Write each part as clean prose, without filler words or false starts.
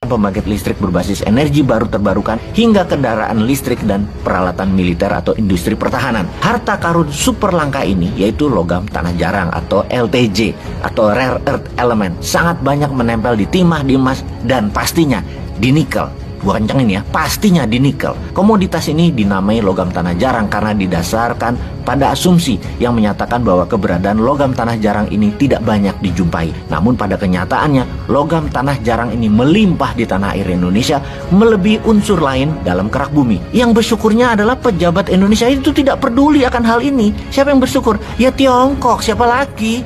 pembangkit listrik berbasis energi baru terbarukan, hingga kendaraan listrik dan peralatan militer atau industri pertahanan. Harta karun super langka ini, yaitu logam tanah jarang atau LTJ atau Rare Earth Element, sangat banyak menempel di timah, di emas, dan pastinya di nikel. Gua kencengin ya, pastinya di nikel. Komoditas ini dinamai logam tanah jarang karena didasarkan pada asumsi yang menyatakan bahwa keberadaan logam tanah jarang ini tidak banyak dijumpai. Namun pada kenyataannya, logam tanah jarang ini melimpah di tanah air Indonesia, melebihi unsur lain dalam kerak bumi. Yang bersyukurnya adalah pejabat Indonesia itu tidak peduli akan hal ini. Siapa yang bersyukur? Ya Tiongkok, siapa lagi?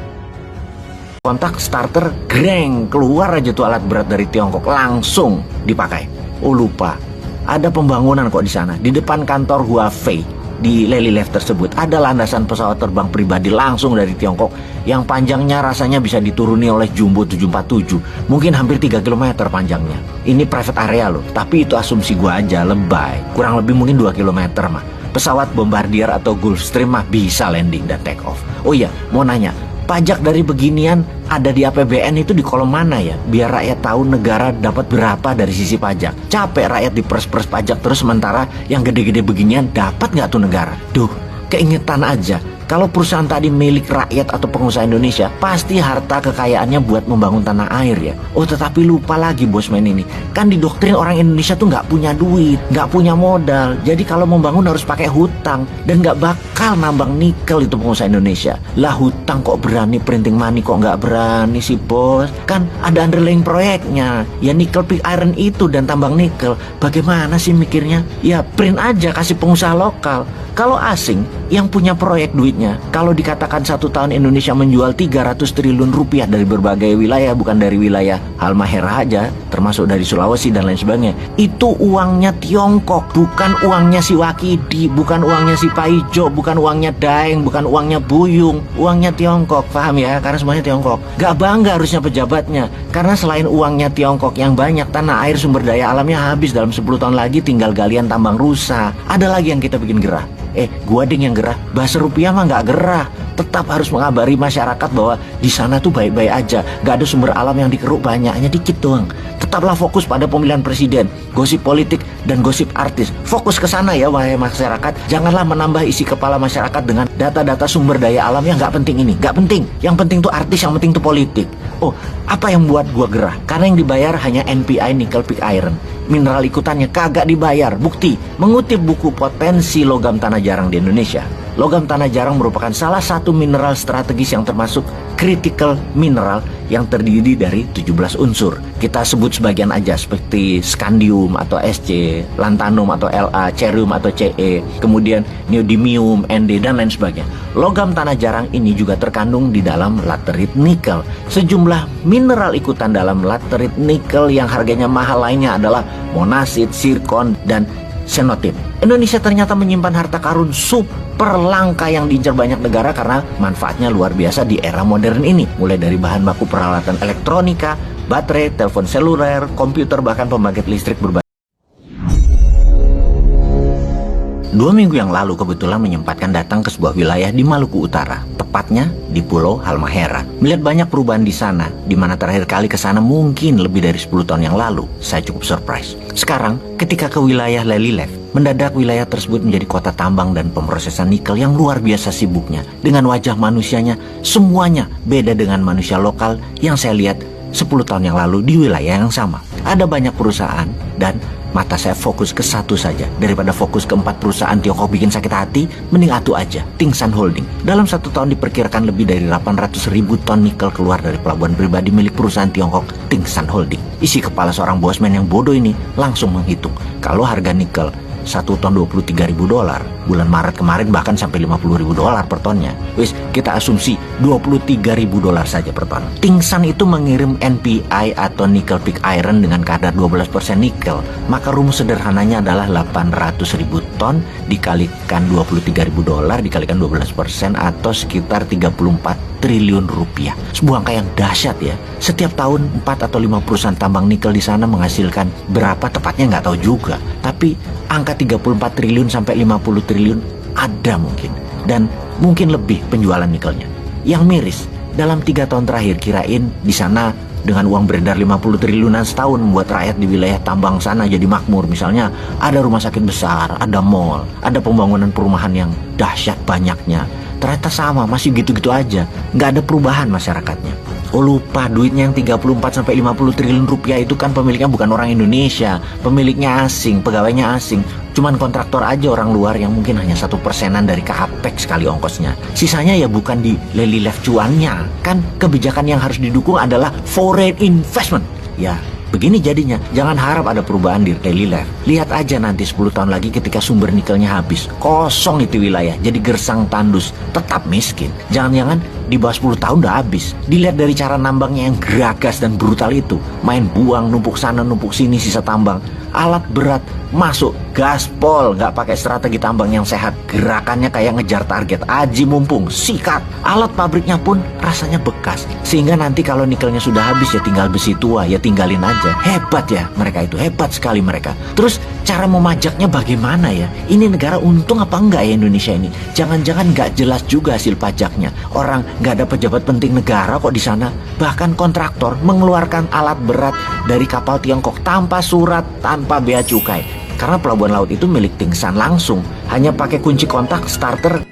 Kontak starter, greng, keluar aja tuh alat berat dari Tiongkok, langsung dipakai. Oh lupa, ada pembangunan kok di sana. Di depan kantor Huawei di Lelylef tersebut ada landasan pesawat terbang pribadi langsung dari Tiongkok yang panjangnya rasanya bisa dituruni oleh Jumbo 747. Mungkin hampir 3 km panjangnya. Ini private area loh, tapi itu asumsi gua aja, lebay. Kurang lebih mungkin 2 km mah. Pesawat Bombardier atau Gulfstream mah bisa landing dan take off. Oh iya, mau nanya, pajak dari beginian ada di APBN itu di kolom mana ya? Biar rakyat tahu negara dapat berapa dari sisi pajak. Capek rakyat diperes-peres pajak terus, sementara yang gede-gede beginian dapat nggak tuh negara? Duh, keingetan aja. Kalau perusahaan tadi milik rakyat atau pengusaha Indonesia, pasti harta kekayaannya buat membangun tanah air ya. Oh tetapi lupa lagi bosman ini, kan didoktrin orang Indonesia tuh nggak punya duit, nggak punya modal. Jadi kalau membangun harus pakai hutang, dan nggak bakal nambang nikel itu pengusaha Indonesia. Lah hutang kok berani, printing money kok nggak berani sih bos? Kan ada underlying proyeknya, ya nikel pig iron itu dan tambang nikel. Bagaimana sih mikirnya? Ya print aja, kasih pengusaha lokal. Kalau asing yang punya proyek duitnya, kalau dikatakan 1 tahun Indonesia menjual 300 triliun rupiah dari berbagai wilayah, bukan dari wilayah Halmahera aja, termasuk dari Sulawesi dan lain sebagainya, itu uangnya Tiongkok, bukan uangnya si Wakidi, bukan uangnya si Paijo, bukan uangnya Daeng, bukan uangnya Buyung, uangnya Tiongkok, paham ya? Karena semuanya Tiongkok. Gak bangga harusnya pejabatnya, karena selain uangnya Tiongkok yang banyak, tanah air sumber daya alamnya habis, dalam 10 tahun lagi tinggal galian tambang rusa. Ada lagi yang kita bikin gerah. Gua ding yang gerah, bahasa rupiah mah nggak gerah. Tetap harus mengabari masyarakat bahwa di sana tuh baik-baik aja, nggak ada sumber alam yang dikeruk banyak, hanya dikit doang. Tetaplah fokus pada pemilihan presiden, gosip politik dan gosip artis. Fokus ke sana ya wahai masyarakat. Janganlah menambah isi kepala masyarakat dengan data-data sumber daya alam yang nggak penting ini. Nggak penting. Yang penting tuh artis, yang penting tuh politik. Oh, apa yang buat gua gerah? Karena yang dibayar hanya NPI nickel pig iron. Mineral ikutannya kagak dibayar. Bukti, mengutip buku Potensi Logam Tanah Jarang di Indonesia, logam tanah jarang merupakan salah satu mineral strategis yang termasuk critical mineral yang terdiri dari 17 unsur. Kita sebut sebagian aja seperti scandium atau Sc, lanthanum atau La, cerium atau Ce, kemudian neodymium, Nd, dan lain sebagainya. Logam tanah jarang ini juga terkandung di dalam laterit nikel. Sejumlah mineral ikutan dalam laterit nikel yang harganya mahal lainnya adalah monasit, zirkon, dan xenotip. Indonesia ternyata menyimpan harta karun super langka yang diincar banyak negara karena manfaatnya luar biasa di era modern ini. Mulai dari bahan baku peralatan elektronika, baterai, telepon seluler, komputer, bahkan pembangkit listrik berbasis. 2 minggu yang lalu kebetulan menyempatkan datang ke sebuah wilayah di Maluku Utara, tepatnya di Pulau Halmahera. Melihat banyak perubahan di sana, di mana terakhir kali ke sana mungkin lebih dari 10 tahun yang lalu. Saya cukup surprise. Sekarang, ketika ke wilayah Lelylef, mendadak wilayah tersebut menjadi kota tambang dan pemrosesan nikel yang luar biasa sibuknya. Dengan wajah manusianya, semuanya beda dengan manusia lokal yang saya lihat 10 tahun yang lalu di wilayah yang sama. Ada banyak perusahaan dan mata saya fokus ke satu saja. Daripada fokus ke 4 perusahaan Tiongkok bikin sakit hati, mending atu aja, Tingsan Holding. Dalam 1 tahun diperkirakan lebih dari 800.000 ton nikel keluar dari pelabuhan pribadi milik perusahaan Tiongkok, Tingsan Holding. Isi kepala seorang bosman yang bodoh ini langsung menghitung, kalau harga nikel 1 ton $23.000, bulan Maret kemarin bahkan sampai $50.000 per tonnya. Wis, kita asumsi $23.000 saja per ton. Tingsan itu mengirim NPI atau nickel pig iron dengan kadar 12% nikel. Maka rumus sederhananya adalah 800.000 ton dikalikan $23.000 dikalikan 12% atau sekitar 34 triliun rupiah. Sebuah angka yang dahsyat ya. Setiap tahun 4 atau 5 perusahaan tambang nikel di sana menghasilkan berapa tepatnya nggak tahu juga. Tapi angka 34 triliun sampai 50 triliun ada mungkin. Dan mungkin lebih penjualan nikelnya. Yang miris, dalam 3 tahun terakhir kirain di sana dengan uang beredar 50 triliunan setahun membuat rakyat di wilayah tambang sana jadi makmur. Misalnya ada rumah sakit besar, ada mall, ada pembangunan perumahan yang dahsyat banyaknya. Ternyata sama, masih gitu-gitu aja. Nggak ada perubahan masyarakatnya. Oh lupa, duitnya yang 34-50 triliun rupiah itu kan pemiliknya bukan orang Indonesia. Pemiliknya asing, pegawainya asing. Cuman kontraktor aja orang luar yang mungkin hanya 1%-an dari capex sekali ongkosnya. Sisanya ya bukan di leli left cuannya. Kan kebijakan yang harus didukung adalah foreign investment. Ya, begini jadinya, jangan harap ada perubahan di daily life. Lihat aja nanti 10 tahun lagi ketika sumber nikelnya habis. Kosong itu wilayah, jadi gersang tandus, tetap miskin. Jangan-jangan di bawah 10 tahun udah habis. Dilihat dari cara nambangnya yang geragas dan brutal itu. Main buang, numpuk sana, numpuk sini sisa tambang. Alat berat masuk, gaspol, nggak pakai strategi tambang yang sehat. Gerakannya kayak ngejar target, aji mumpung, sikat. Alat pabriknya pun rasanya bekas. Sehingga nanti kalau nikelnya sudah habis ya tinggal besi tua, ya tinggalin aja. Hebat ya mereka itu, hebat sekali mereka. Terus cara memajaknya bagaimana ya? Ini negara untung apa enggak ya Indonesia ini? Jangan-jangan nggak jelas juga hasil pajaknya. Orang nggak ada pejabat penting negara kok di sana. Bahkan kontraktor mengeluarkan alat berat dari kapal Tiongkok tanpa surat, tanpa bea cukai. Karena pelabuhan laut itu milik Tingsan langsung. Hanya pakai kunci kontak starter